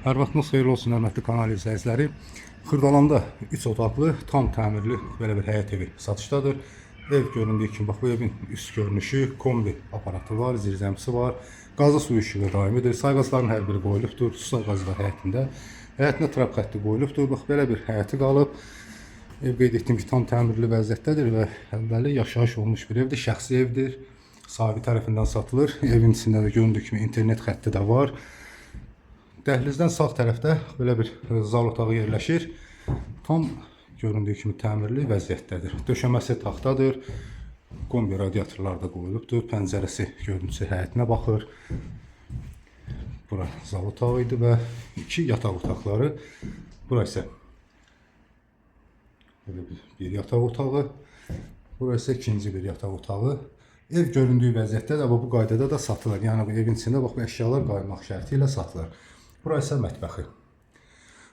Hər vaxtınız xeyirli olsun, hörmətli kanal izləyiciləri. Xırdalanda 3 otaqlı, tam təmirli belə bir həyət evi satışdadır. Ev göründüyü kimi, bax bu evin üst görünüşü, kombi aparatı var, zirzəmisi var, qazı suyu işığı daimidir. Sayğacların hər biri qoyulubdur, su sayğacı da həyətində. Həyətinə trap xətti qoyulubdur. Bax belə bir həyəti qalıb. Ev qeyd etdiyim ki, tam təmirli vəziyyətdədir və əvvəli yaşayış olmuş bir evdir, şəxsi evdir. Sahibi tərəfindən satılır. Evin içində də göründüyü kimi internet xətti də var. Dəhlizdən sağ tərəfdə belə bir zal otağı yerləşir. Tam göründüyü kimi təmirli vəziyyətdədir. Döşəməsi taxtadır. Kombi radiatorlar da qoyulubdur. Pəncərəsi görüntüsü həyətinə baxır. Bura zal otağı idi və 2 yataq otaqları. Bura isə bir yataq otağı. Bura isə ikinci bir yataq otağı. Ev göründüyü vəziyyətdə də bu qaydada da satılır. Yəni bu evin içində bax bu əşyalar qaymaq şərti ilə satılır. Bura isə mətbəxi.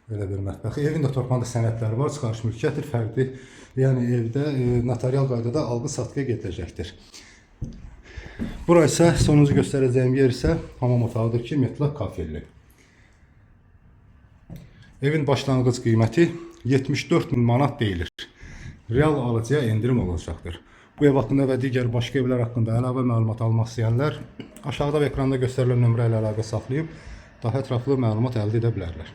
Belə bir mətbəxi. Evin də torpağında sənədləri var, çıxarış mülkiyyətdir, fərqli. Yəni evdə notarial qaydada alqı-satqıya gediləcəkdir. Bura isə sonuncu göstərəcəyim yer isə hamam otağıdır ki, mütləq kafelli. Evin başlanğıc qiyməti 74 min manat deyilir. Real alıcıya endirim olacaqdır. Bu ev haqqında və digər başqa evlər haqqında əlavə məlumat almaq istəyənlər aşağıda və ekranda göstərilən nömrə ilə əlaqə saxlayıb daha ətraflı məlumat əldə edə bilərlər.